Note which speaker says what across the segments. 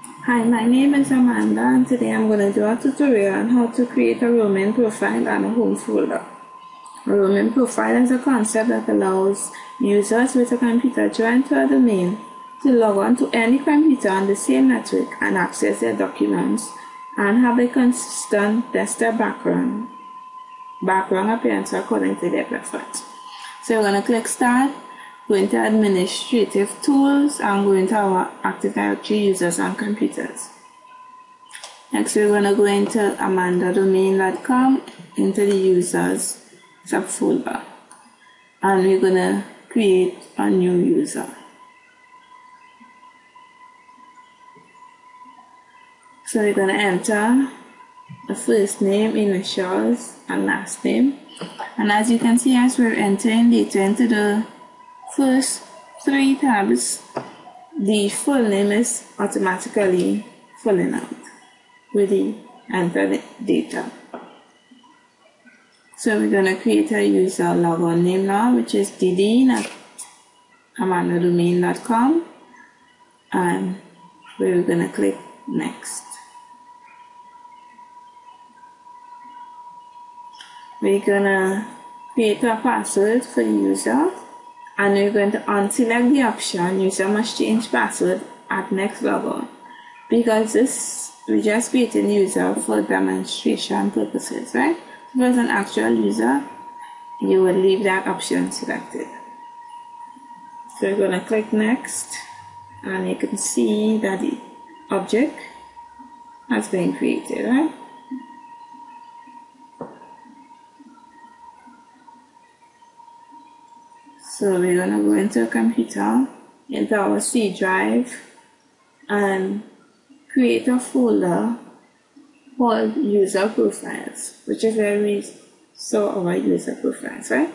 Speaker 1: Hi, my name is Amanda and today I'm going to do a tutorial on how to create a roaming profile and a home folder. A roaming profile is a concept that allows users with a computer joined to a domain to log on to any computer on the same network and access their documents and have a consistent desktop background appearance according to their preference. So we're going to click Start, go into Administrative Tools, and go into our Active Directory users and computers. Next, we're going to go into amandadomain.com, into the users subfolder, and we're going to create a new user. So we're going to enter the first name, initials, and last name. And as you can see, as we're entering data into the first three tabs, the full name is automatically filling out with the entered data. So we're going to create a user logon name now, which is Didine at amandadomain.com, and we're going to click Next. We're going to create a password for the user, and we're going to unselect the option user must change password at next logon, because we just created a user for demonstration purposes, right? If it was an actual user, you would leave that option selected. So we're going to click Next, and you can see that the object has been created, right? So we're going to go into a computer, into our C drive, and create a folder called User Profiles, which is where we saw our user profiles, right?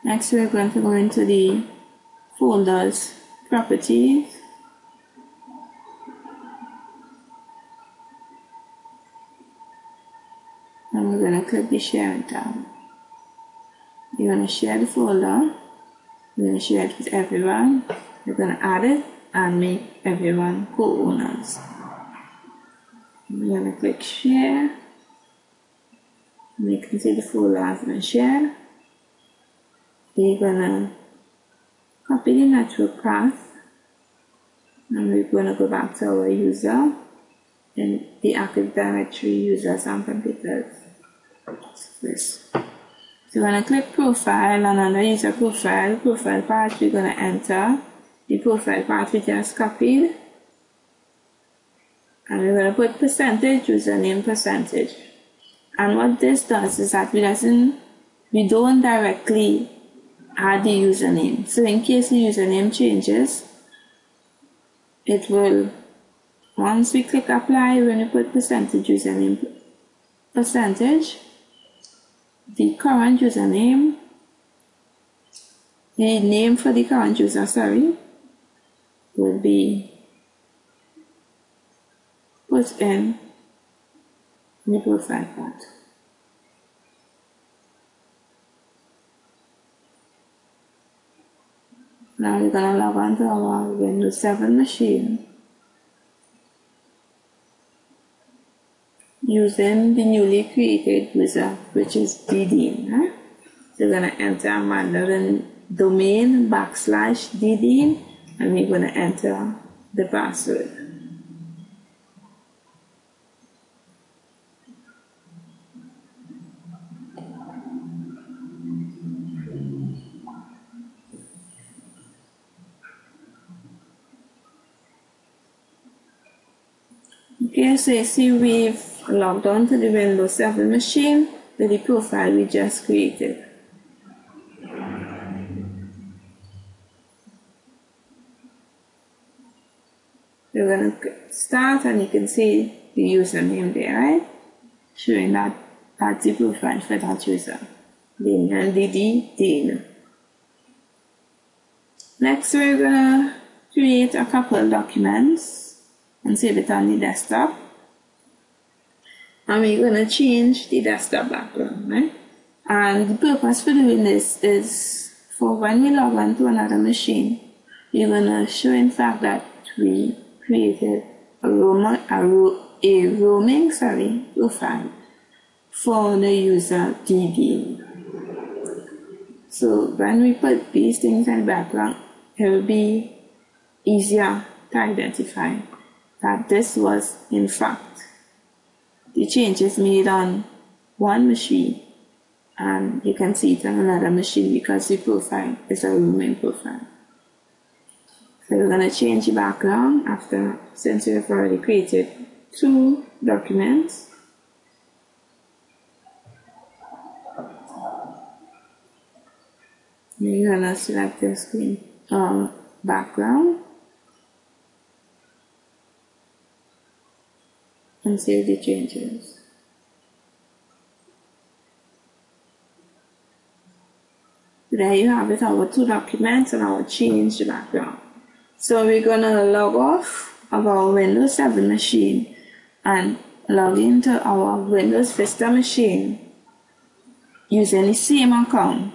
Speaker 1: Next, we're going to go into the folders properties. And we're going to click the sharing tab. You're going to share the folder. We're going to share it with everyone. We're going to add it and make everyone co-owners. We're going to click Share. And you can see the folder has been shared. We're going to copy the network path. And we're going to go back to our user in the Active Directory users and computers. This. So we're going to click Profile, and under User Profile path, we're going to enter the profile path we just copied. And we're going to put percentage, username percentage. And what this does is that we don't directly add the username. So in case the username changes, it will, once we click Apply, when we put percentage, username percentage, the current username, the name for the current user, will be put in the profile path. Now we're going to log on to our Windows 7 machine using the newly created user, which is Didine. So we're going to enter amandadomain /Didine, and we're going to enter the password. Okay, so you see we've logged on to the Windows 7 machine with the profile we just created. We're going to start, and you can see the username there, right? Showing that that's the profile for that user. Didine. Next, we're going to create a couple of documents and save it on the desktop. and we're going to change the desktop background, right? And the purpose for doing this is for when we log on to another machine, we're going to show in fact that we created a roaming profile for the user DD. So when we put these things in the background, it will be easier to identify that this was in fact the changes made on one machine, and you can see it on another machine because the profile is a roaming profile. So we're going to change the background since we've already created 2 documents. We're going to select the screen background and save the changes. There you have it, our 2 documents and our change background. So we're going to log off of our Windows 7 machine and log into our Windows Vista machine using the same account.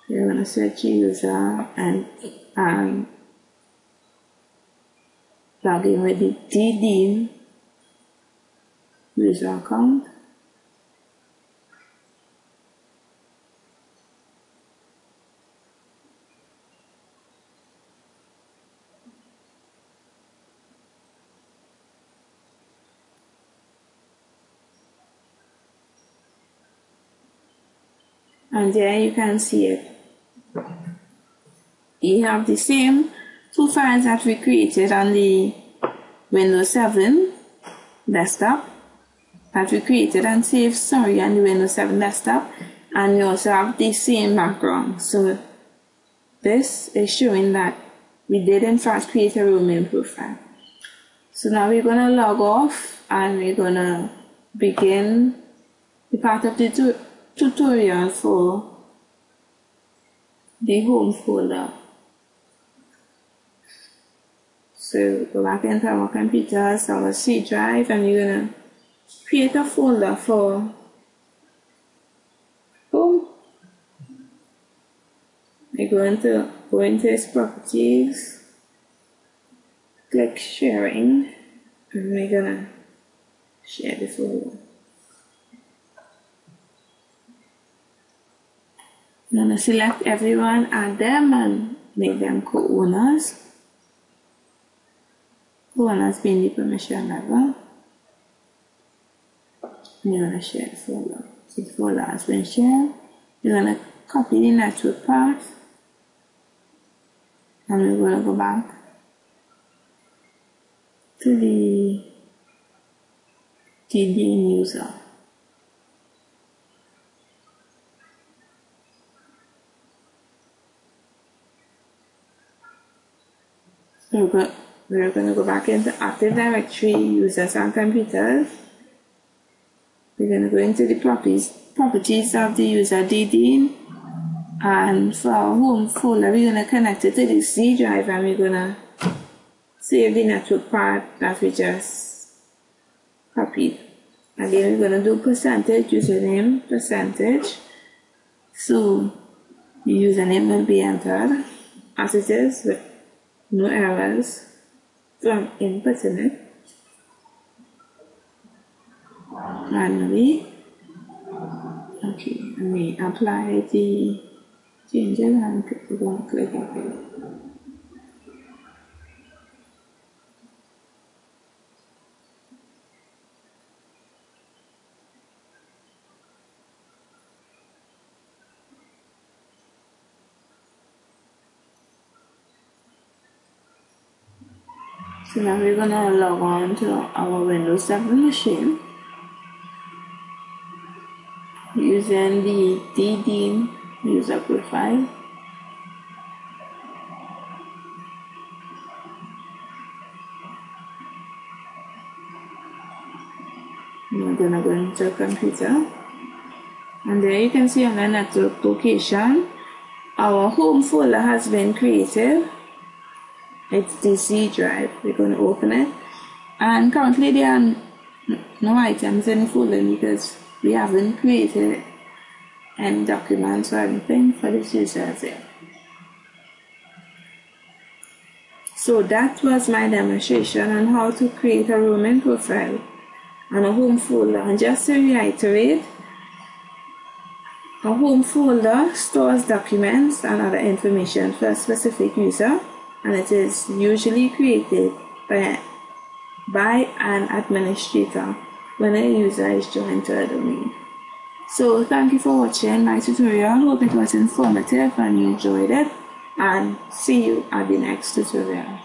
Speaker 1: We're going to search user and log in with the DD user account. And there you can see it. You have the same 2 files that we created on the Windows 7 desktop that we created and saved on the Windows 7 desktop, and we also have the same background. So this is showing that we did in fact create a roaming profile. So now we're going to log off and we're going to begin the part of the tutorial for the home folder. So go back into our computers, our C drive, and you're going to create a folder for home. We're going to go into its properties, click sharing, and we're going to share the folder. I'm going to select everyone, add them, and make them co-owners. Co-owners being the permission level. And you're going to share the folder. So the folder has been shared. You're going to copy the network path, and we're going to go back to the DD user. We're going to go back into Active Directory, users and computers. We're going to go into the properties of the user DD, and for our home folder, we're going to connect it to the C drive, and we're going to save the network part that we just copied. Again, we're going to do percentage, username, percentage. So the username will be entered as it is with no errors from inputting it manually. Okay, and we apply the changes and we're going to click OK. So now we're going to log on to our Windows 7 machine using the DD user profile. We're going to go into computer, and there you can see on the network location our home folder has been created. It's the C drive. We're going to open it, and currently there are no items in the folder because we haven't created any documents or anything for this user yet. So that was my demonstration on how to create a roaming profile on a home folder. And just to reiterate, a home folder stores documents and other information for a specific user, and it is usually created by an administrator when a user is joined to a domain. So thank you for watching my tutorial. Hope it was informative and you enjoyed it, and see you at the next tutorial.